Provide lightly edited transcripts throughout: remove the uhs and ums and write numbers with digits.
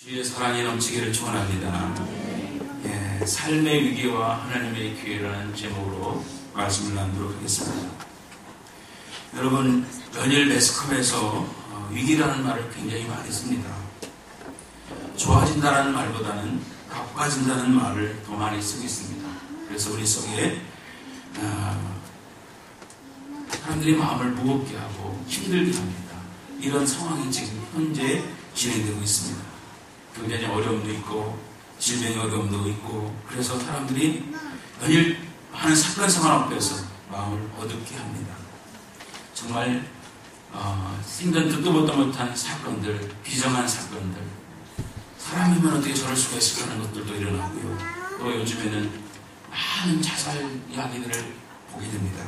주의 사랑이 넘치기를 축원합니다. 예, 삶의 위기와 하나님의 기회라는 제목으로 말씀을 나누도록 하겠습니다. 여러분, 연일 매스컴에서 위기라는 말을 굉장히 많이 씁니다. 좋아진다는 말보다는 나빠진다는 말을 더 많이 쓰고 있습니다. 그래서 우리 속에 사람들이 마음을 무겁게 하고 힘들게 합니다. 이런 상황이 지금 현재 진행되고 있습니다. 굉장히 어려움도 있고 질병의 어려움도 있고, 그래서 사람들이 연일 하는 사건 상황 앞에서 마음을 어둡게 합니다. 정말 생전 듣도 보도 못한 사건들, 비정한 사건들, 사람이면 어떻게 저럴 수가 있을까 하는 것들도 일어나고요. 또 요즘에는 많은 자살 이야기들을 보게 됩니다.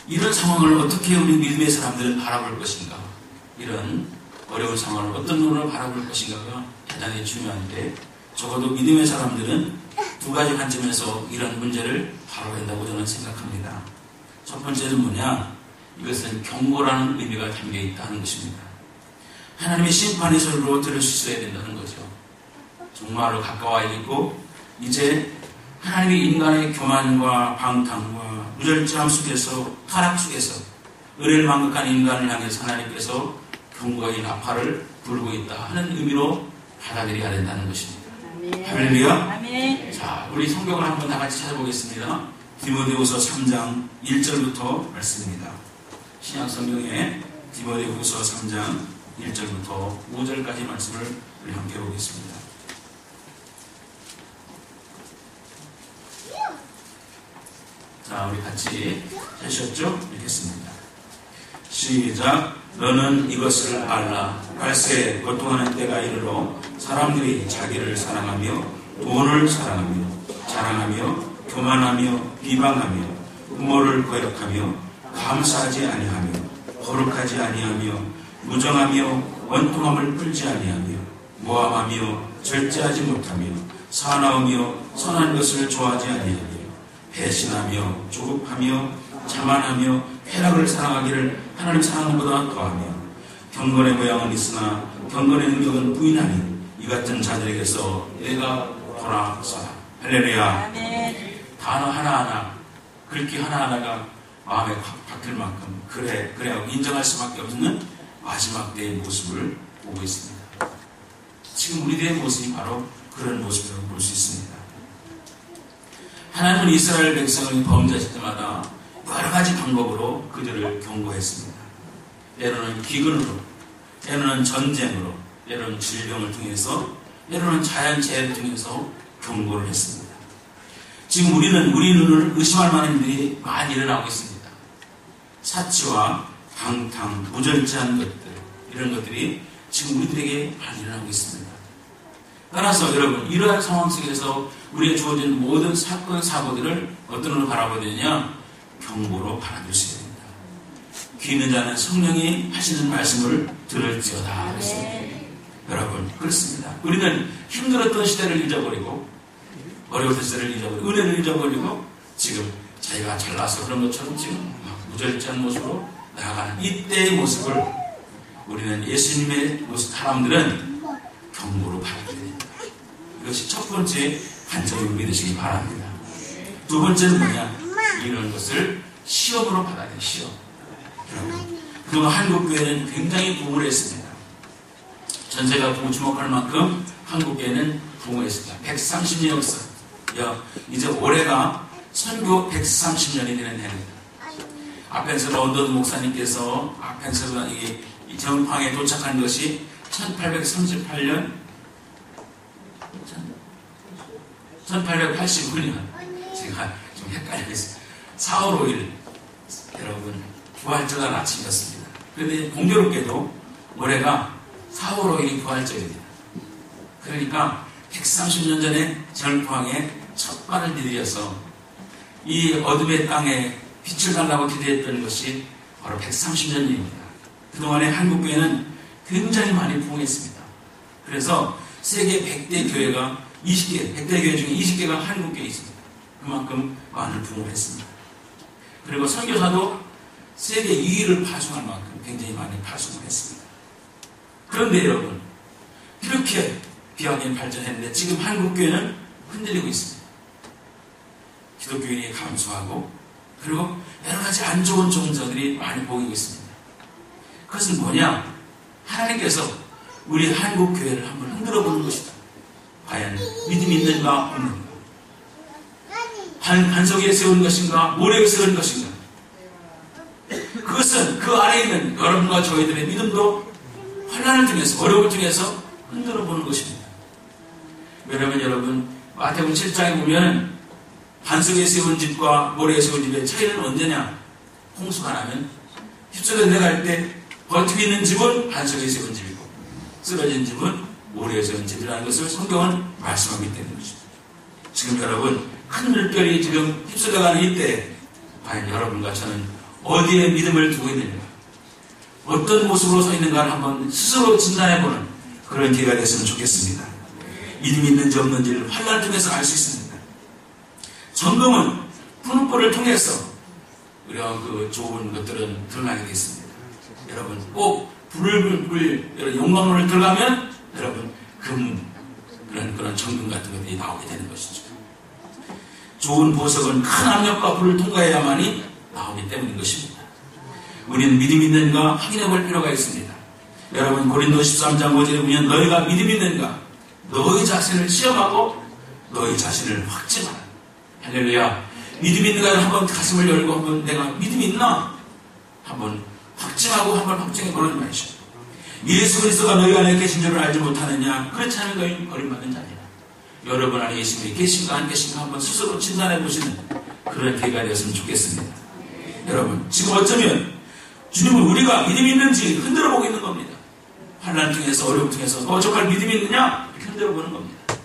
이런 상황을 어떻게 우리 믿음의 사람들은 바라볼 것인가, 이런 어려운 상황을 어떤 눈으로 바라볼 것인가가 대단히 중요한데, 적어도 믿음의 사람들은 두 가지 관점에서 이런 문제를 바라본다고 저는 생각합니다. 첫 번째는 뭐냐? 이것은 경고라는 의미가 담겨 있다는 것입니다. 하나님의 심판의 소리로 들을 수 있어야 된다는 거죠. 종말로 가까워야겠고, 이제 하나님의 인간의 교만과 방탕과 무절제함 속에서, 타락 속에서 은혜를 만극한 인간을 향해서 하나님께서 경고의 나팔을 불고 있다 하는 의미로 받아들여야 된다는 것입니다. 할렐루야. 아멘. 자, 우리 성경을 한번 다 같이 찾아보겠습니다. 디모데후서 3장 1절부터 말씀입니다. 신약 성경에 디모데후서 3장 1절부터 5절까지 말씀을 우리 함께 보겠습니다. 자, 우리 같이 하셨죠? 읽겠습니다. 시작. 너는 이것을 알라. 갈새 고통하는 때가 이르러 사람들이 자기를 사랑하며 돈을 사랑하며 자랑하며 교만하며 비방하며 부모를 거역하며 감사하지 아니하며 거룩하지 아니하며 무정하며 원통함을 풀지 아니하며 모함하며 절제하지 못하며 사나우며 선한 것을 좋아하지 아니하며 배신하며 조급하며 자만하며 쾌락을 사랑하기를 하나님 사랑하는 것보다 더하며 경건의 모양은 있으나 경건의 능력은 부인하니 이 같은 자들에게서 내가 돌아서라. 할렐루야. 단어 하나하나, 글귀 하나하나가 마음에 박힐 만큼 그래 하고 인정할 수밖에 없는 마지막 때의 모습을 보고 있습니다. 지금 우리들의 모습이 바로 그런 모습이라고 볼 수 있습니다. 하나님은 이스라엘 백성을 범죄하실 때마다 여러 가지 방법으로 그들을 경고했습니다. 때로는 기근으로, 때로는 전쟁으로, 때로는 질병을 통해서, 때로는 자연재해를 통해서 경고를 했습니다. 지금 우리 눈을 의심할 만한 일들이 많이 일어나고 있습니다. 사치와 방탕, 무절제한 것들, 이런 것들이 지금 우리들에게 많이 일어나고 있습니다. 따라서 여러분, 이러한 상황 속에서 우리에게 주어진 모든 사건, 사고들을 어떤 눈으로 바라봐야 되느냐? 경고로 바라보셔야 됩니다. 귀 있는 자는 성령이 하시는 말씀을 들을지어다 그랬습니다. 여러분, 그렇습니다. 우리는 힘들었던 시대를 잊어버리고, 어려웠던 시대를 잊어버리고, 은혜를 잊어버리고, 지금 자기가 잘나서 그런 것처럼 지금 무절제한 모습으로 나아가는 이때의 모습을 우리는 예수님의 모습, 사람들은 경고로 바라봐야 됩니다. 이것이 첫 번째 관점을 믿으시기 바랍니다. 두 번째는 뭐냐? 이런 것을 시험으로 받아야 돼요. 시험. 여러분, 그동안 한국교회는 굉장히 부흥을 했습니다. 전세가 부흥 주목할 만큼 한국교회는 부흥했습니다. 130년 역사. 이제 올해가 선교 130년이 되는 해입니다. 아펜스 런던 목사님께서 아펜스가 이 정황에 도착한 것이 1838년 1889년. 제가 좀 헷갈리고 있습니다. 4월 5일 여러분 부활절 아침이었습니다. 그런데 공교롭게도 올해가 4월 5일이 부활절입니다. 그러니까 130년 전에 정포항에 첫 발을 디디어서 이 어둠의 땅에 빛을 달라고 기대했던 것이 바로 130년 일입니다. 그동안에 한국교회는 굉장히 많이 부흥했습니다. 그래서 세계 100대 교회가 20개, 100대 교회 중에 20개가 한국교회에 있습니다. 그만큼 많은 부흥을 했습니다. 그리고 선교사도 세계 2위를 파송할 만큼 굉장히 많이 파송을 했습니다. 그런데 여러분, 그렇게 비약이 발전했는데 지금 한국교회는 흔들리고 있습니다. 기독교인이 감소하고 그리고 여러 가지 안 좋은 종자들이 많이 보이고 있습니다. 그것은 뭐냐? 하나님께서 우리 한국교회를 한번 흔들어 보는 것이다. 과연 믿음이 있는가 없는가? 반석에 세운 것인가 모래에 세운 것인가? 그것은 그 안에 있는 여러분과 저희들의 믿음도 환난을 통해서 어려움을 통해서 흔들어 보는 것입니다. 왜냐하면 여러분 마태복음 7장에 보면 반석에 세운 집과 모래에 세운 집의 차이는 언제냐? 홍수가 나면 휩쓸려 내려갈 때 버티고 있는 집은 반석에 세운 집이고 쓰러진 집은 모래에 세운 집이라는 것을 성경은 말씀하고 있다는 것입니다. 지금 여러분 큰 물결이 지금 휩쓸려가는 이때 과연 여러분과 저는 어디에 믿음을 두고 있는가, 어떤 모습으로 서 있는가를 한번 스스로 진단해보는 그런 기회가 됐으면 좋겠습니다. 믿음이 있는지 없는지를 환난을 통해서 알 수 있습니다. 점검은 푸는 불을 통해서 이런 그 좋은 것들은 드러나게 되겠습니다. 여러분 꼭 불을 용광로를 들어가면 여러분 그런 정금 같은 것들이 나오게 되는 것이죠. 좋은 보석은 큰 압력과 불을 통과해야만이 나오기 때문인 것입니다. 우리는 믿음이 있는가 확인해 볼 필요가 있습니다. 여러분 고린도 13장 5절에 보면 너희가 믿음이 있는가 너희 자신을 시험하고 너희 자신을 확증하라. 할렐루야. 믿음이 있는가 한번 가슴을 열고 한번 내가 믿음이 있나 한번 확증하고 한번 확증해 보는 말이죠. 예수 그리스도가 너희 안에 계신 줄을 알지 못하느냐? 그렇지 않으면 너희는 버림받은 자니라. 여러분 안에 예수님이 계신가 안 계신가 한번 스스로 진단해 보시는 그런 기회가 되었으면 좋겠습니다. 여러분 지금 어쩌면 주님은 우리가 믿음이 있는지 흔들어 보고 있는 겁니다. 환난 중에서 어려움 중에서 정말 믿음이 있느냐? 이렇게 흔들어 보는 겁니다.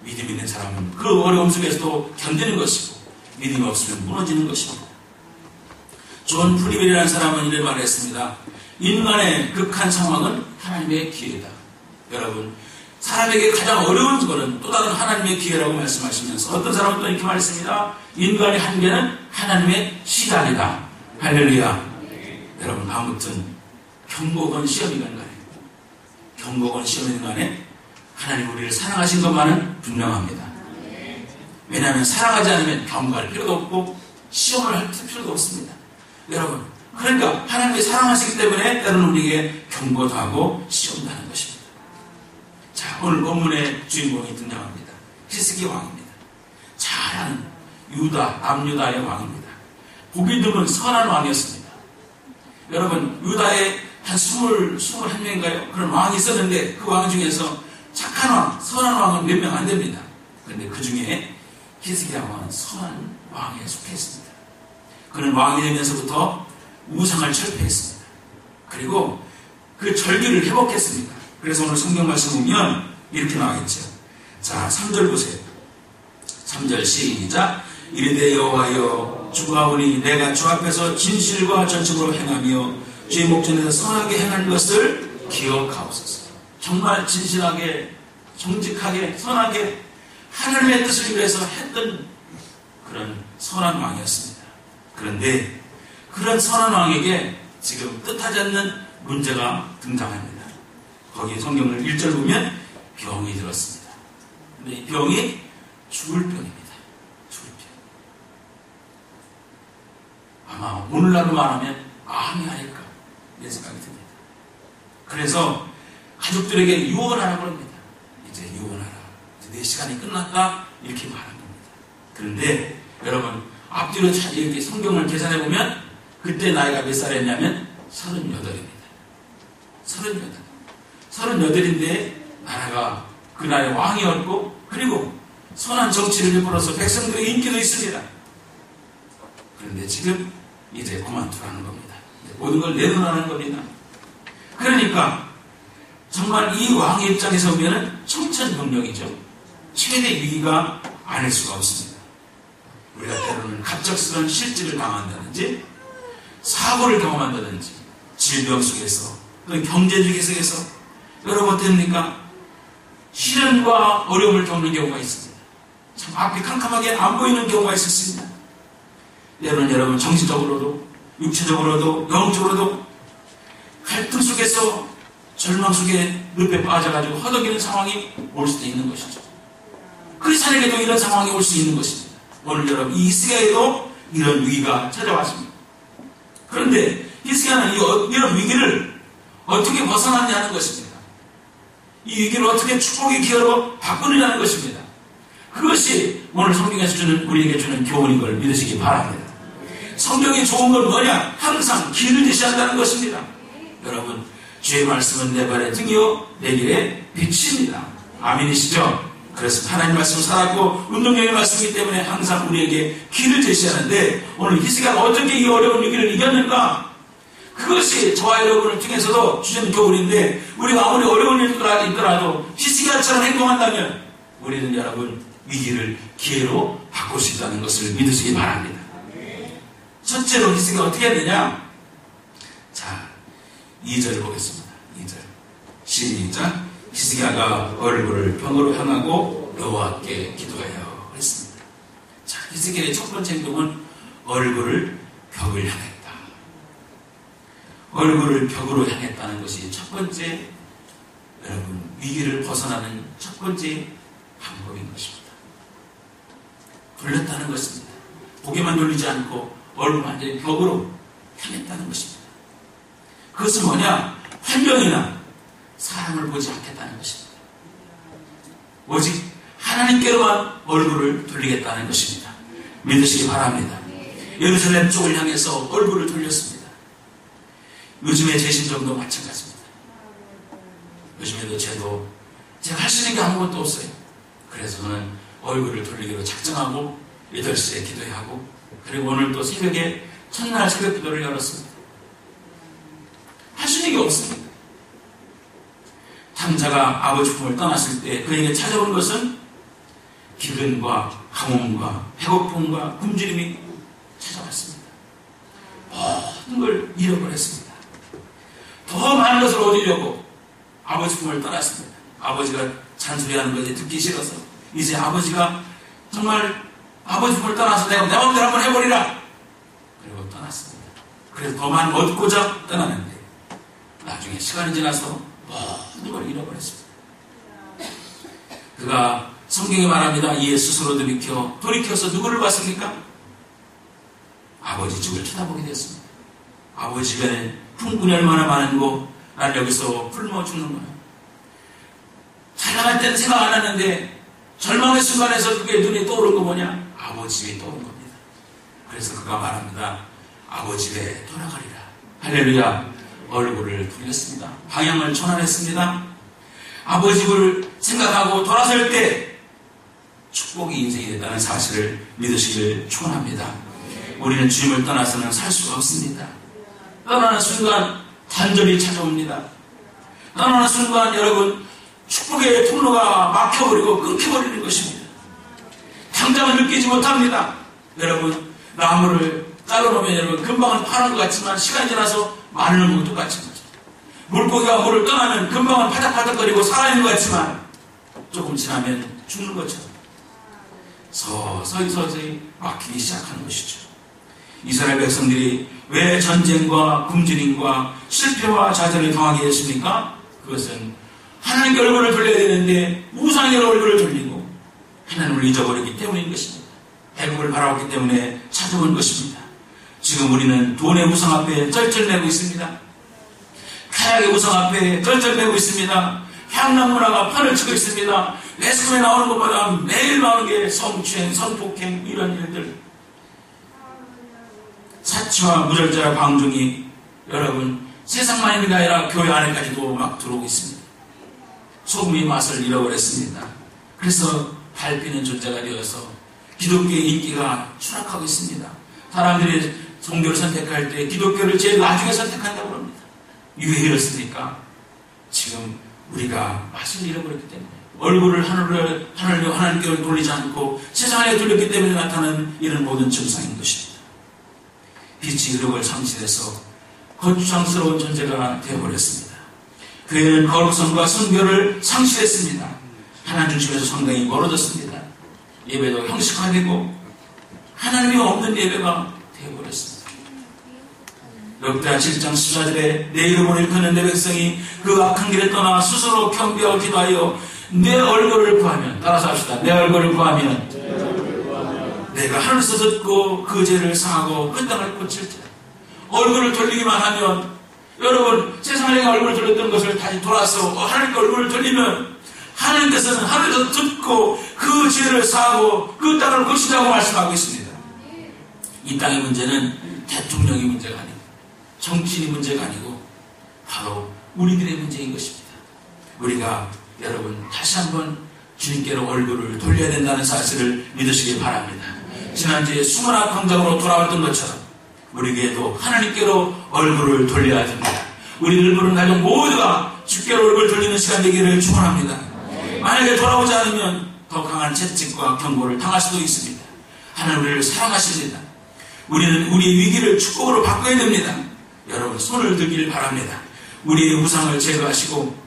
믿음이 있는 사람은 그 어려움 속에서도 견디는 것이고 믿음이 없으면 무너지는 것입니다. 존 프리벨이라는 사람은 이런 말을 했습니다. 인간의 극한 상황은 하나님의 기회다. 여러분 사람에게 가장 어려운 것은 또 다른 하나님의 기회라고 말씀하시면서 어떤 사람은 또 이렇게 말했습니다. 인간의 한계는 하나님의 시간이다. 할렐루야. 여러분 아무튼 경고건 시험이건 간에 경고건 시험이건 간에 하나님 우리를 사랑하신 것만은 분명합니다. 왜냐하면 사랑하지 않으면 경고할 필요도 없고 시험을 할 필요도 없습니다. 여러분 그러니까 하나님이 사랑하시기 때문에 때로는 우리에게 경고도 하고 시험도 하는 것입니다. 자, 오늘 본문의 주인공이 등장합니다. 히스기 왕입니다. 잘 아는 유다, 남유다의 왕입니다. 보기 드문 선한 왕이었습니다. 여러분 유다에 한 21명인가요? 그런 왕이 있었는데 그 왕 중에서 착한 왕, 선한 왕은 몇 명 안 됩니다. 그런데 그 중에 히스기야 왕은 선한 왕에 속해 있습니다. 그는 왕이 되면서부터 우상을 철폐했습니다. 그리고 그 절기를 회복했습니다. 그래서 오늘 성경 말씀 보면 이렇게 나와있죠. 자, 3절 보세요. 3절 시작. 이르되 여호와여 주가 오니 내가 주 앞에서 진실과 전심으로 행하며 주의 목전에서 선하게 행한 것을 기억하옵소서. 정말 진실하게 정직하게 선하게 하나님의 뜻을 위해서 했던 그런 선한 왕이었습니다. 그런데 그런 선한 왕에게 지금 뜻하지 않는 문제가 등장합니다. 거기 성경을 1절 보면 병이 들었습니다. 근데 이 병이 죽을 병입니다. 죽을 병. 아마 오늘날로 말하면 암이 아닐까 이런 생각이 듭니다. 그래서 가족들에게 유언하라고 합니다. 이제 유언하라. 이제 내 시간이 끝났다 이렇게 말한 겁니다. 그런데 여러분 앞뒤로 이렇게 성경을 계산해 보면 그때 나이가 몇 살이었냐면 38입니다. 38인데 나라가 그 나라의 왕이었고 그리고 선한 정치를 베풀어서 백성들의 인기도 있습니다. 그런데 지금 이제 그만두라는 겁니다. 모든 걸 내놓으라는 겁니다. 그러니까 정말 이 왕의 입장에서 보면 청천벽력이죠. 최대 위기가 아닐 수가 없습니다. 우리가 때로는 갑작스러운 실직을 당한다든지 사고를 경험한다든지 질병 속에서 또 경제적 속에서 여러분 어떻습니까? 시련과 어려움을 겪는 경우가 있습니다. 참 앞이 캄캄하게 안 보이는 경우가 있었습니다. 때로는 여러분 정신적으로도 육체적으로도 영적으로도 갈등 속에서 절망 속에 늪에 빠져가지고 허덕이는 상황이 올 수도 있는 것이죠. 크리스찬에게도 이런 상황이 올 수 있는 것입니다. 오늘 여러분 이 히스기야에도 이런 위기가 찾아왔습니다. 그런데 히스기야는 이런 위기를 어떻게 벗어났냐는 것입니다. 이 위기를 어떻게 축복의 기회로 바꾸느냐는 것입니다. 그것이 오늘 성경에서 우리에게 주는 교훈인 걸 믿으시기 바랍니다. 성경이 좋은 건 뭐냐? 항상 길을 제시한다는 것입니다. 여러분, 주의 말씀은 내 발의 등이요 내 길의 빛입니다. 아멘이시죠? 그래서 하나님 말씀 살았고 운동력의 말씀이기 때문에 항상 우리에게 길을 제시하는데, 오늘 히스기야가 어떻게 이 어려운 위기를 이겼는가? 그것이 저와 여러분을 통해서도 주신 교훈인데, 우리가 아무리 어려운 일이 있더라도 히스기야처럼 행동한다면 우리는 여러분 위기를 기회로 바꿀 수 있다는 것을 믿으시기 바랍니다. 첫째로 히스기야가 어떻게 했느냐? 자, 2절 보겠습니다. 2절 시작. 히스기야가 얼굴을 벽으로 향하고 여호와께 기도하여 했습니다. 자, 히스기야의 첫 번째 행동은 얼굴을 벽을 향했다. 얼굴을 벽으로 향했다는 것이 첫 번째, 여러분 위기를 벗어나는 첫 번째 방법인 것입니다. 돌렸다는 것입니다. 고개만 돌리지 않고 얼굴 완전히 벽으로 향했다는 것입니다. 그것은 뭐냐? 환경이나 사람을 보지 않겠다는 것입니다. 오직 하나님께로만 얼굴을 돌리겠다는 것입니다. 믿으시기 바랍니다. 예루살렘 쪽을 향해서 얼굴을 돌렸습니다. 요즘의 제 심정도 마찬가지입니다. 요즘에도 제가 할 수 있는 게 아무것도 없어요. 그래서 저는 얼굴을 돌리기로 작정하고 8시에 기도해야 하고, 그리고 오늘 또 새벽에 첫날 새벽 기도를 열었습니다. 할 수 있는 게 없습니다. 장자가 아버지 품을 떠났을 때 그에게 찾아온 것은 기근과 가뭄과 배고픔과 굶주림이 찾아왔습니다. 모든 걸 잃어버렸습니다. 더 많은 것을 얻으려고 아버지 품을 떠났습니다. 아버지가 잔소리하는 것이 듣기 싫어서 이제 아버지가 정말 아버지 품을 떠나서 내가 내 마음대로 한번 해버리라, 그리고 떠났습니다. 그래서 더 많이 얻고자 떠나는데 나중에 시간이 지나서 모든 걸 잃어버렸습니다. 그가 성경에 말합니다. 이에 스스로도 돌이켜서 누구를 봤습니까? 아버지 집을 쳐다보게 됐습니다. 아버지 집에 품꾼이 얼마나 많은고 난 여기서 굶어 죽는구나. 잘 나갈 때는 생각 안 했는데 절망의 순간에서 그게 눈에 떠오른 거 뭐냐? 아버지 집에 떠오른 겁니다. 그래서 그가 말합니다. 아버지 집에 돌아가리라. 할렐루야. 얼굴을 돌렸습니다. 방향을 전환했습니다. 아버지 집을 생각하고 돌아설 때 축복이 인생이 됐다는 사실을 믿으시길 축원합니다. 우리는 주님을 떠나서는 살 수가 없습니다. 떠나는 순간 단절이 찾아옵니다. 떠나는 순간 여러분 축복의 통로가 막혀버리고 끊겨버리는 것입니다. 당장은 느끼지 못합니다. 여러분 나무를 잘라놓으면 여러분 금방은 파란 것 같지만 시간이 지나서 마르는 것도 똑같은 거죠. 물고기가 물을 떠나면 금방은 파닥파닥거리고 살아있는 것 같지만 조금 지나면 죽는 것처럼 서서히 막히기 시작하는 것이죠. 이스라엘 백성들이 왜 전쟁과 굶주림과 실패와 좌절을 당하게 됐습니까? 그것은 하나님께 얼굴을 돌려야 되는데 우상의 얼굴을 돌리고 하나님을 잊어버리기 때문인 것입니다. 배급을 바라봤기 때문에 찾아온 것입니다. 지금 우리는 돈의 우상 앞에 쩔쩔매고 있습니다. 타락의 우상 앞에 쩔쩔매고 있습니다. 향락 문화가 판을 치고 있습니다. 매스컴에 나오는 것보다 매일 나오는 게 성추행, 성폭행 이런 일들, 사치와 무절제와 방종이 여러분 세상만 있는 게 아니라 교회 안에까지도 막 들어오고 있습니다. 소금의 맛을 잃어버렸습니다. 그래서 밟히는 존재가 되어서 기독교의 인기가 추락하고 있습니다. 사람들이 종교를 선택할 때 기독교를 제일 나중에 선택한다고 합니다. 왜 이렇습니까? 지금 우리가 맛을 잃어버렸기 때문에, 얼굴을 하나님께로 돌리지 않고 세상에 돌렸기 때문에 나타나는 이런 모든 증상인 것입니다. 빛이 의욕을 상실해서 거추장스러운 존재가 되어버렸습니다. 교회는 거룩성과 성교를 상실했습니다. 하나님 중심에서 상당히 멀어졌습니다. 예배도 형식화되고 하나님이 없는 예배가 되어버렸습니다. 역대하 7장 14절에 내 이름을 일컫는 내 백성이 그 악한 길에 떠나 스스로 경배하고 기도하여 내 얼굴을 구하면, 따라서 합시다. 내 얼굴을 구하면 내가 하늘에서 듣고 그 죄를 사하고 그 땅을 고칠지라. 얼굴을 돌리기만 하면, 여러분 세상에 얼굴을 돌렸던 것을 다시 돌아서 하나님께 얼굴을 돌리면 하나님께서는 하늘에서 듣고 그 죄를 사하고 그 땅을 고치자고 말씀하고 있습니다. 이 땅의 문제는 대통령의 문제가 아니고 정치인의 문제가 아니고 바로 우리들의 문제인 것입니다. 우리가 여러분 다시 한번 주님께로 얼굴을 돌려야 된다는 사실을 믿으시기 바랍니다. 지난주에 수문학 광장으로 돌아왔던 것처럼 우리에게도 하나님께로 얼굴을 돌려야 됩니다. 우리 늙은 가족 모두가 주께로 얼굴 돌리는 시간 되기를 축원합니다. 만약에 돌아오지 않으면 더 강한 채찍과 경고를 당할 수도 있습니다. 하나님 우리를 사랑하십니다. 우리는 우리의 위기를 축복으로 바꿔야 됩니다. 여러분 손을 들기를 바랍니다. 우리의 우상을 제거하시고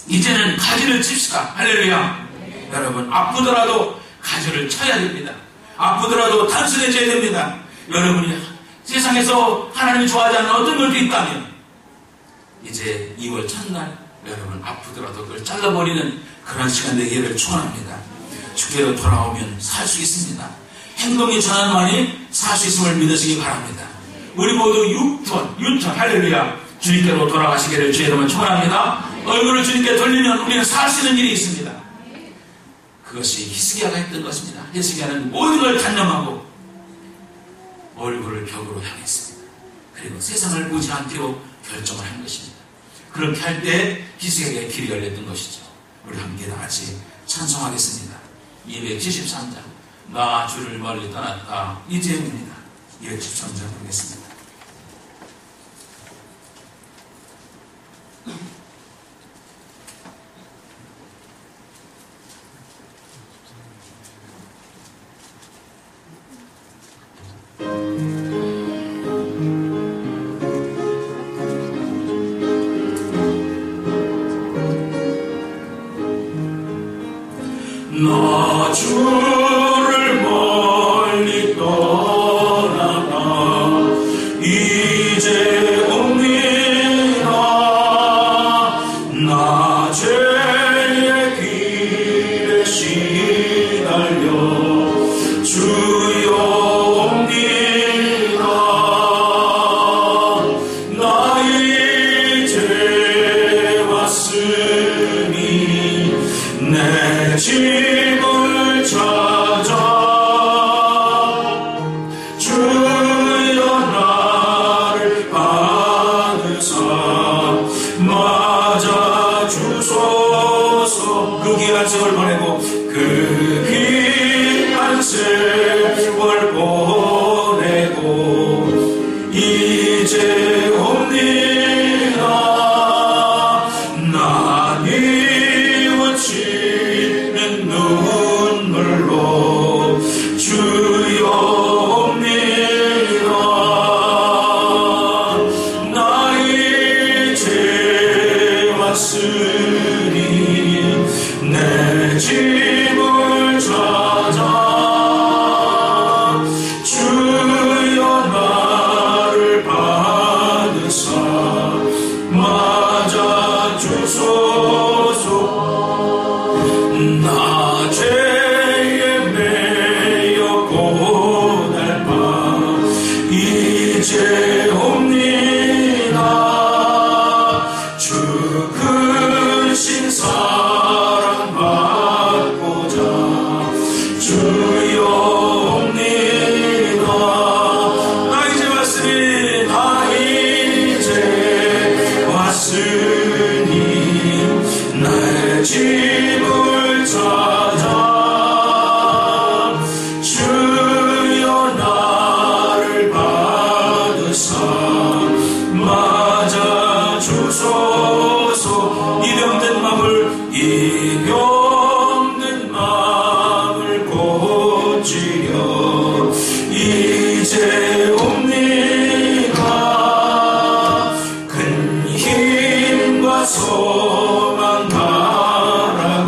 이제는 가지를 칩시다. 할렐루야. 여러분 아프더라도 가지를 쳐야 됩니다. 아프더라도 단순해져야 됩니다. 여러분이 세상에서 하나님이 좋아하지 않는 어떤 것도 있다면 이제 2월 첫날 여러분 아프더라도 그걸 잘라버리는 그런 시간 되기를 축원합니다. 주께로 돌아오면 살 수 있습니다. 행동이 전환만이 살 수 있음을 믿으시기 바랍니다. 우리 모두 유턴 할렐루야. 주님께로 돌아가시기를 주의 이름으로 축원합니다. 얼굴을 주님께 돌리면 우리는 살 수 있는 일이 있습니다. 그것이 히스기야가 했던 것입니다. 히스기야는 모든 걸 단념하고 얼굴을 벽으로 향했습니다. 그리고 세상을 보지 않기로 결정을 한 것입니다. 그렇게 할 때 히스기야의 길이 열렸던 것이죠. 우리 함께 다 같이 찬송하겠습니다. 273장 나 주를 멀리 떠났다. 이 제목입니다. 273장 보겠습니다. 나 주를 멀리 떠나가 이제 옵니다. 나 죄의 길에 시달려 주여 옵니다. 나 이제 왔으니 내 집을 찾아 주여 나를 받으사 맞아 주소서. 그 귀한 세월 보내고 그 귀한 세월 보내고 이제 옵니다. 나 뉘우치는 눈물로 주여 옵니다. 나 이제 왔으니 내 집을 찾아 주여 나를 받으사 맞아 주소서. 나 죄에 매여 고달파 이제 옵니다. 주 크신 사랑 받고자 주여 옵니다. 나 이제 왔으니 나 이제 왔으니 내 집을 찾아 주여 나를 받으사 맞아 주소서. 이 병든 마음을 고치려 이제 옵니다. 큰 힘과 소망 바라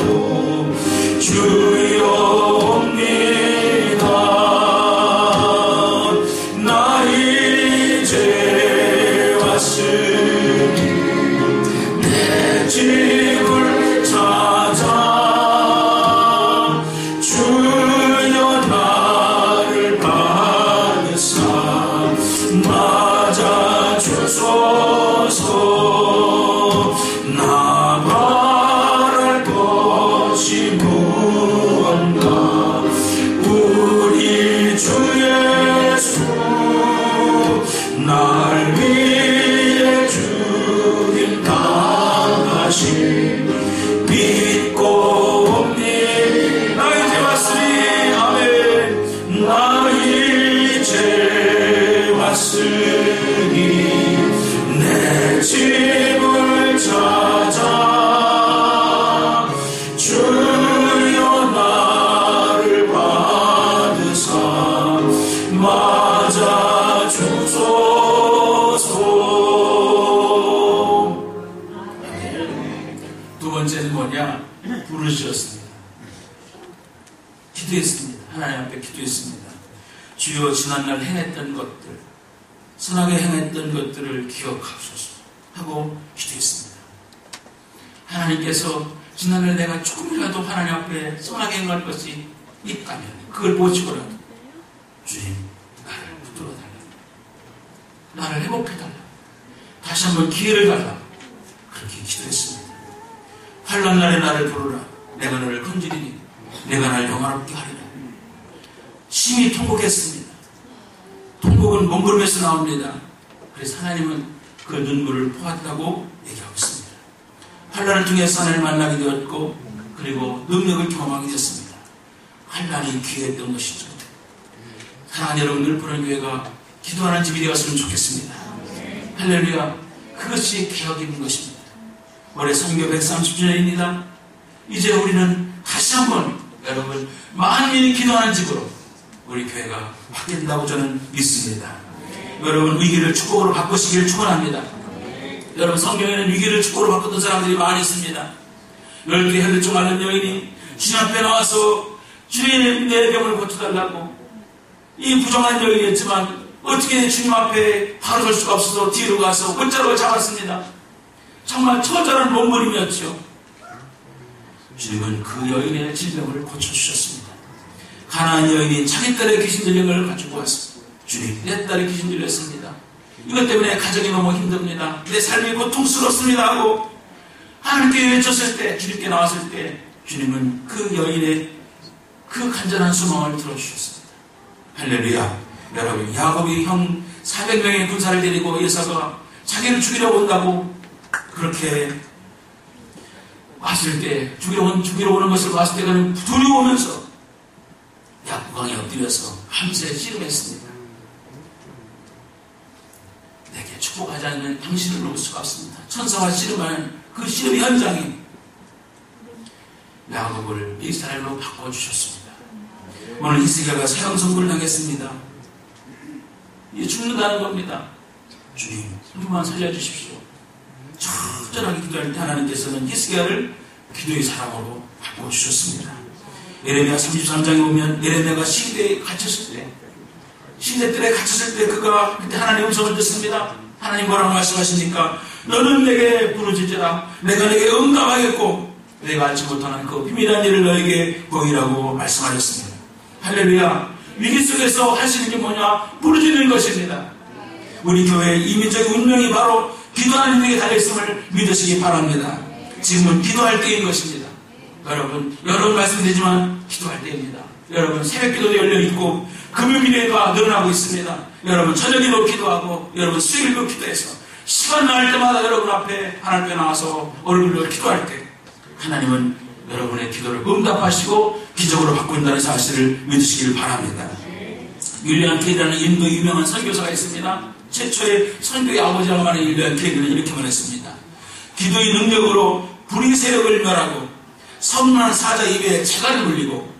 부르셨습니다. 기도했습니다. 하나님 앞에 기도했습니다. 주여 지난날 행했던 것들, 선하게 행했던 것들을 기억하소서 하고 기도했습니다. 하나님께서 지난날 내가 조금이라도 하나님 앞에 선하게 행할 것이 있다면 그걸 보시고라도 주님 나를 붙들어달라, 나를 회복해달라, 다시 한번 기회를 달라, 그렇게 기도했습니다. 환난 날에 나를 부르라. 내가 너를 건지리니 내가 나를 영화롭게 하리라. 심히 통곡했습니다. 통곡은 몸부림에서 나옵니다. 그래서 하나님은 그 눈물을 보았다고 얘기하고 있습니다. 환난을 통해서 하나님을 만나게 되었고 그리고 능력을 경험하게 되었습니다. 환난이 귀했던 것이죠. 사랑하는 여러분들, 보는 교회가 기도하는 집이 되었으면 좋겠습니다. 할렐루야. 그것이 개혁인 것입니다. 올해 선교 130주년입니다. 이제 우리는 다시 한번 여러분 만민이 기도하는 집으로 우리 교회가 바뀐다고 저는 믿습니다. 여러분 위기를 축복으로 바꾸시기를 축원합니다. 여러분 성경에는 위기를 축복으로 바꿨던 사람들이 많이 있습니다. 10개 혈류증 앓는 여인이 주님 앞에 나와서 주님 내 병을 고쳐달라고, 이 부정한 여인이었지만 어떻게 주님 앞에 바로 설 수가 없어서 뒤로 가서 옷자락을 잡았습니다. 정말 처절한 몸부림이었죠. 주님은 그 여인의 질병을 고쳐주셨습니다. 가나안 여인이 자기 딸의 귀신 들린 걸 가지고 와서 주님, 내 딸이 귀신 들렸습니다. 이것 때문에 가정이 너무 힘듭니다. 내 삶이 고통스럽습니다 하고 하나님께 외쳤을 때, 주님께 나왔을 때 주님은 그 여인의 그 간절한 소망을 들어주셨습니다. 할렐루야. 여러분, 야곱이 형 400명의 군사를 데리고 에서가 자기를 죽이려고 온다고 그렇게 왔을 때, 죽이러 오는 것을 봤을 때 그는 두려워하면서 약구강에 엎드려서 밤새 씨름했습니다. 내게 축복하지 않으면 당신을 놓을 수가 없습니다. 천사와 씨름하는 그 씨름 현장이 야곱을 이스라엘로 바꿔주셨습니다. 오늘 히스기야가 사형 선고를 당했습니다. 이제 죽는다는 겁니다. 주님, 우리만 살려주십시오. 철저하게 기도할 때 하나님께서는 히스기야를 기도의 사람으로 바꿔주셨습니다. 예레미야 33장에 보면 예레미야가 시대에 갇혔을 때, 시대들에 갇혔을 때 그가 그때 하나님의 음성을 듣습니다. 하나님 뭐라고 말씀하십니까? 너는 내게 부르짖으라. 내가 내게 응답하겠고 내가 알지 못하는 그 비밀한 일을 너에게 보이라고 말씀하셨습니다. 할렐루야. 위기 속에서 할 수 있는 게 뭐냐? 부르짖는 것입니다. 우리 교회의 이민족의 운명이 바로 기도하는 일에 달려있음을 믿으시기 바랍니다. 지금은 기도할 때인 것입니다. 여러분, 여러 번 말씀드리지만 기도할 때입니다. 여러분, 새벽 기도도 열려있고 금요 기도가 늘어나고 있습니다. 여러분, 저녁에도 기도하고 여러분, 수요일도 기도해서 시간 날 때마다 여러분 앞에 하나님께 나와서 얼굴로 기도할 때 하나님은 여러분의 기도를 응답하시고 기적으로 바꾼다는 사실을 믿으시길 바랍니다. 윌리엄 케이라는 인도 유명한 선교사가 있습니다. 최초의 선교의 아버지라고 말하는 윌리엄 케이는 이렇게 말했습니다. 기도의 능력으로 불의 세력을 멸하고 선문한 사자 입에 재갈을 물리고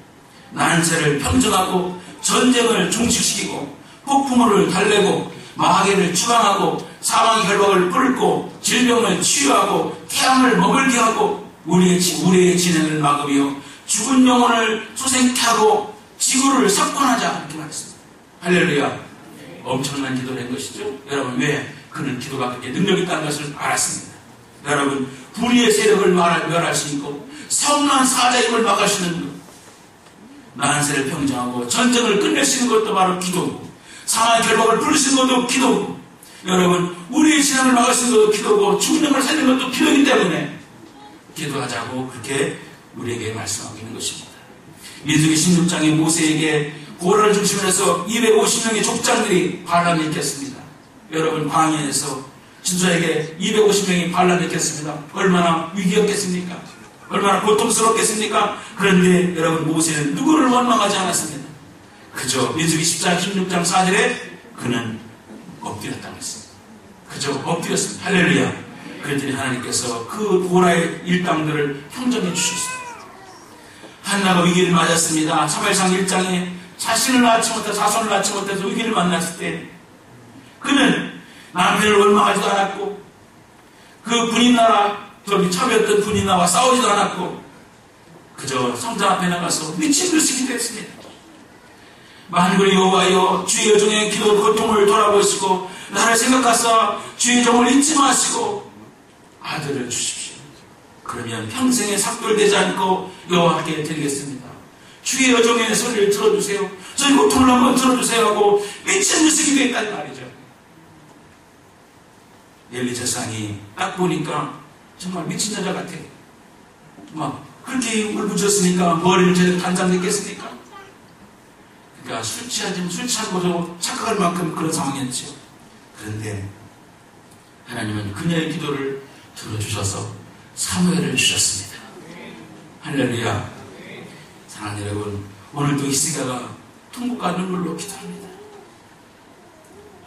난세를 평정하고 전쟁을 종식시키고 폭풍우를 달래고 마귀를 추방하고 사망의 결박을 뚫고 질병을 치유하고 태양을 머물게 하고 우리의 진행을 막으며 죽은 영혼을 소생케 하고 지구를 석권하자 이렇게 말했습니다. 할렐루야. 엄청난 기도를 한 것이죠. 여러분, 왜? 그는 기도가 그렇게 능력이 있다는 것을 알았습니다. 여러분, 불의의 세력을 멸할 수 있고 성난 사자임을 막을 수 있는 것, 난세를 평정하고 전쟁을 끝낼 수 있는 것도 바로 기도고 사망의 결박을 부를 수 있는 것도 기도고 여러분, 우리의 신앙을 막을 수 있는 것도 기도고 죽은 영을 살리는 것도 기도이기 때문에 기도하자고 그렇게 우리에게 말씀하고 있는 것입니다. 민수기 16장에 모세에게 고라를 중심으로 해서 250명의 족장들이 반란을 일으켰습니다. 여러분, 광야에서 진수에게 250명이 반란을 일으켰습니다. 얼마나 위기였겠습니까? 얼마나 고통스럽겠습니까? 그런데 여러분, 모세는 누구를 원망하지 않았습니다. 그저 민수기 10장 16장 4절에 그는 엎드렸다고 했습니다. 그저 엎드렸습니다. 할렐루야. 그랬더니 하나님께서 그 고라의 일당들을 평정해 주셨습니다. 한나가 위기를 맞았습니다. 사무엘상 1장에 자신을 낳지 못해 자손을 낳지 못해서 위기를 만났을 때 그는 남편을 원망하지도 않았고 그 군인나라 저기 첩이었던 군인나와 싸우지도 않았고 그저 성전 앞에 나가서 미친 듯이 기도했습니다. 만군의 여호와여, 주의 종의 기도 고통을 돌아보시고 나를 생각하사 주의 종을 잊지 마시고 아들을 주십시오. 그러면 평생에 삭돌되지 않고 여호와께 드리겠습니다. 주의 여종의 소리를 들어주세요. 저희 고통을 한번 들어주세요 하고 미친 듯이 기도했단 말이죠. 엘리 제사장이 딱 보니까 정말 미친 여자 같아요. 막 그렇게 울부짖었으니까 머리를 제대로 단장됐겠습니까? 그러니까 술 취한 거죠. 착각할 만큼 그런 상황이었죠. 그런데 하나님은 그녀의 기도를 들어주셔서 사무엘을 주셨습니다. 할렐루야. 사랑하는 여러분, 오늘도 히스기야가 통곡과 눈물로 기도합니다.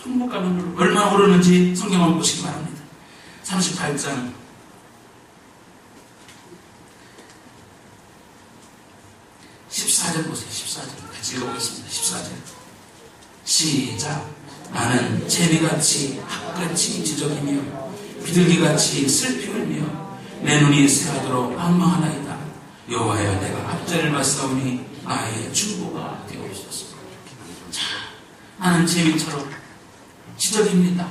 통곡과 눈물로 얼마나 오르는지 성경을 보시기 바랍니다. 38장 14절 보세요. 14절 같이 읽어보겠습니다. 14절 시작. 나는 재미같이 학같이 지적이며 비둘기같이 슬피 울며 내 눈이 새하도록 방망하나이다. 여호와여, 내가 압제를 받사오니 나의 중보가 되옵소서. 자, 나는 재미처럼 지적입니다.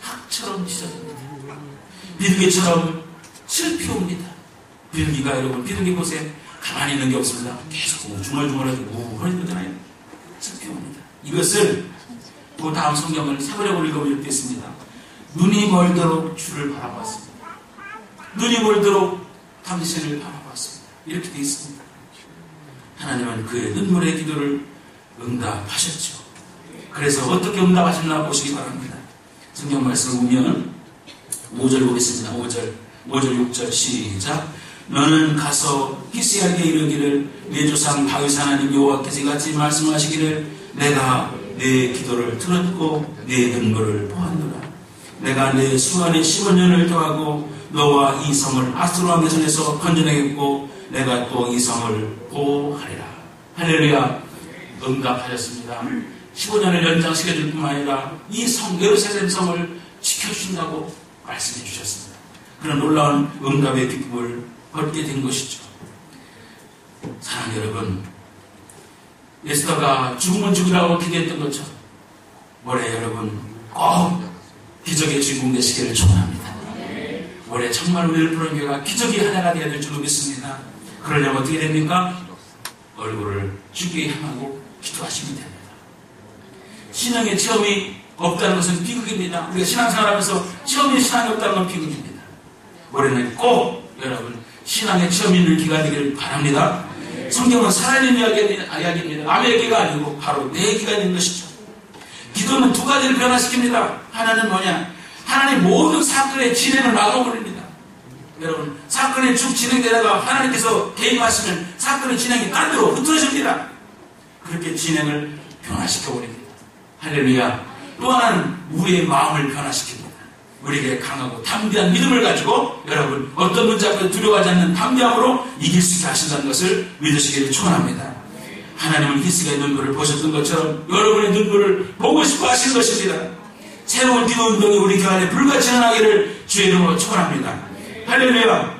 학처럼 지적입니다. 비둘기처럼 슬피 옵니다. 비둘기가 여러분, 비둘기 보세요. 가만히 있는 게 없습니다. 계속 중얼중얼해서 우울해지잖아요. 슬피 옵니다. 이것을 그 다음 성경을 세번역으로 읽어보면 이렇게 있습니다. 눈이 멀도록 주를 바라봤습니다. 눈이 멀도록 당신을 바라봤습니다. 이렇게 되어 있습니다. 하나님은 그의 눈물의 기도를 응답하셨죠. 그래서 어떻게 응답하셨나 보시기 바랍니다. 성경 말씀을 보면 5절 보겠습니다. 5절 6절 시작. 너는 가서 히스기야에게 이르기를 내 조상 다윗 하나님 여호와께서 이같이 말씀하시기를 내가 내 기도를 들었고 내 눈물을 보았노라. 내가 내 수완에 15년을 더하고 너와 이 성을 아수르 왕의 손에서 건져내겠고 내가 또 이 성을 보호하리라. 할렐루야. 응답하셨습니다. 15년을 연장시켜줄 뿐만 아니라 이 성 예루살렘 성을 지켜주신다고 말씀해 주셨습니다. 그런 놀라운 응답의 기쁨을 얻게 된 것이죠. 사랑하는 여러분, 에스더가 죽으면 죽으라고 기도했던 것처럼 올해 여러분 꼭 기적의 주인공 되시기를 축원합니다. 올해 정말 우리를 부른 교회가 기적의 한 해가 되어야 될 줄 믿습니다. 그러려면 어떻게 됩니까? 얼굴을 주께 향하고 기도하시면 됩니다. 신앙의 체험이 없다는 것은 비극입니다. 우리가 신앙생활하면서 체험이 신앙이 없다는 건 비극입니다. 올해는 꼭 여러분 신앙의 체험이 있는 기가 되기를 바랍니다. 성경은 살아있는 이야기입니다. 남의 얘기가 아니고 바로 내 얘기가 있는 것이죠. 기도는 두 가지를 변화시킵니다. 하나는 뭐냐? 하나님 모든 사건의 진행을 막아버립니다. 여러분, 사건이 쭉 진행되다가 하나님께서 개입하시면 사건의 진행이 딴 데로 흐트러집니다. 그렇게 진행을 변화시켜버립니다. 할렐루야. 또 하나는 우리의 마음을 변화시킵니다. 우리에게 강하고 담대한 믿음을 가지고 여러분 어떤 문제 앞에 두려워하지 않는 담대함으로 이길 수 있게 하신다는 것을 믿으시기를 축원합니다. 하나님은 히스기야의 눈물을 보셨던 것처럼 여러분의 눈물을 보고 싶어 하시는 것입니다. 새로운 기도 운동이 우리 교회 안에 불같이 일어나기를 주의 이름으로 축원합니다. 할렐루야.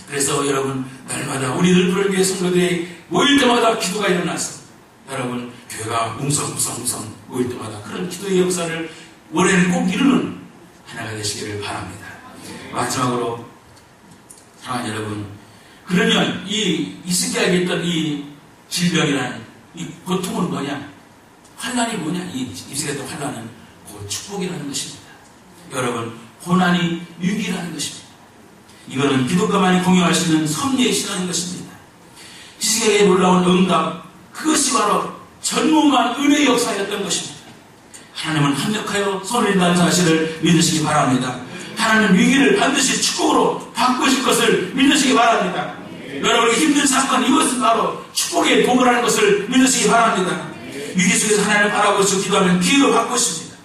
그래서 여러분 날마다 우리들 부르는 성도들이 모일 때마다 기도가 일어나서 여러분 교회가 웅성웅성 모일 때마다 그런 기도의 역사를 올해는 꼭 이루는 하나가 되시기를 바랍니다. 마지막으로 사랑하는 여러분, 그러면 이 히스기야에게 있던 이 질병이라는 이 고통은 뭐냐? 환난이 뭐냐? 이 히스기야에 있던 환난은 곧 축복이라는 것입니다. 여러분, 고난이 위기라는 것입니다. 이거는 기독가만이 공유할 수 있는 섭리의 신앙인 것입니다. 히스기야의 놀라운 응답, 그것이 바로 전무한 은혜의 역사였던 것입니다. 하나님은 합력하여 손을 인다는 사실을 믿으시기 바랍니다. 하나님 위기를 반드시 축복으로 바꾸실 것을 믿으시기 바랍니다. 여러분의 힘든 사건, 이것은 바로 축복의 도구라는 것을 믿으시기 바랍니다. 위기 속에서 하나님을 바라보시고 기도하면 기회로 바꾸십니다.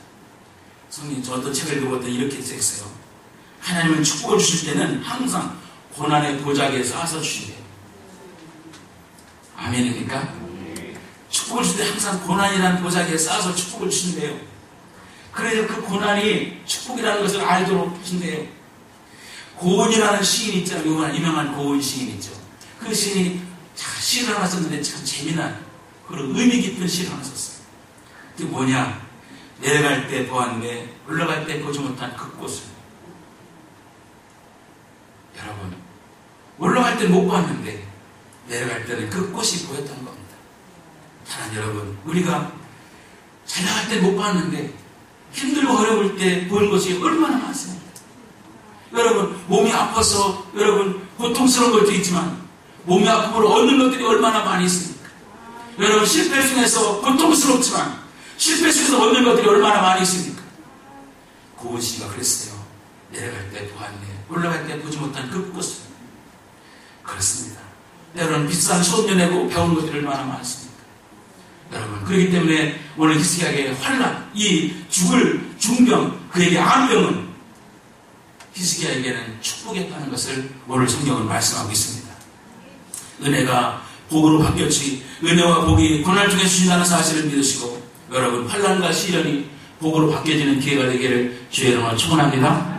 성경 저 어떤 책을 읽어봤더니 이렇게 써있어요. 하나님은 축복을 주실 때는 항상 고난의 보자기에 쌓아서 주신대요. 아멘입니까? 축복을 줄 때 항상 고난이라는 보자기에 쌓아서 축복을 주신대요. 그래서 그 고난이 축복이라는 것을 알도록 하신대요. 고은이라는 시인 있잖아요. 유명한 고은 시인 있죠. 그 시인이 시를 하나 썼는데 참 재미난 그런 의미 깊은 시를 하나 썼어요. 그게 뭐냐? 내려갈 때 보았는데 올라갈 때 보지 못한 그 꽃을. 여러분, 올라갈 때 못 봤는데 내려갈 때는 그 꽃이 보였던 겁니다. 사랑하는 여러분, 우리가 잘 나갈 때 못 봤는데 힘들고 어려울 때 보는 것이 얼마나 많습니다. 여러분, 몸이 아파서 여러분 고통스러운 것도 있지만 몸이 아픔으로 얻는 것들이 얼마나 많이 있습니까? 여러분, 실패 중에서 고통스럽지만 실패 속에서 얻는 것들이 얼마나 많이 있습니까? 고은 씨가 그랬어요. 내려갈 때 보았네, 올라갈 때 보지 못한 그 꽃을. 그렇습니다. 여러분, 비싼 수업료 내고 배운 것들이 얼마나 많습니까? 여러분, 그렇기 때문에 오늘 히스기야에게 환난, 이 죽을 중병, 그에게 암병은 히스기야에게는 축복이었다는 것을 오늘 성경은 말씀하고 있습니다. 은혜가 복으로 바뀌었지, 은혜와 복이 고난 중에 주신다는 사실을 믿으시고 여러분, 환난과 시련이 복으로 바뀌어지는 기회가 되기를 주의 이름으로 축원합니다.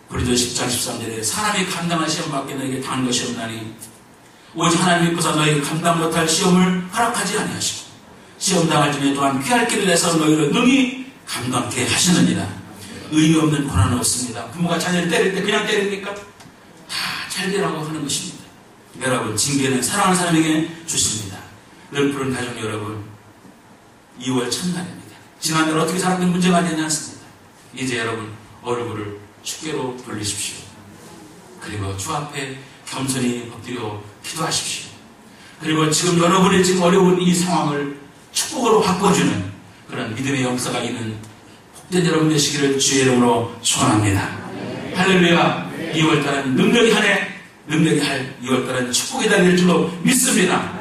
고린도서 10장 13절에 사람이 감당할 시험밖에 너에게 당한 것이 없나니 오직 하나님 믿고서 너에게 감당 못할 시험을 허락하지 아니하시고 시험 당할 중에 또한 피할 길을 내서 너희를 능히 감당케 하시느니라. 의미 없는 고난은 없습니다. 부모가 자녀를 때릴 때 그냥 때립니까? 다 잘 되라고 하는 것입니다. 여러분, 징계는 사랑하는 사람에게 주십니다. 늘 푸른 가족 여러분, 2월 첫날입니다. 지난날 어떻게 살았던 문제가 되지 않습니다. 이제 여러분 얼굴을 주께로 돌리십시오. 그리고 주 앞에 겸손히 엎드려 기도하십시오. 그리고 지금 여러분의 지금 어려운 이 상황을 축복으로 바꿔주는 그런 믿음의 역사가 있는 복된 여러분 되시기를 주의 이름으로 축원합니다. 할렐루야. 2월달은 능력이 하네, 능력이 할 2월달은 축복이 달릴 줄로 믿습니다.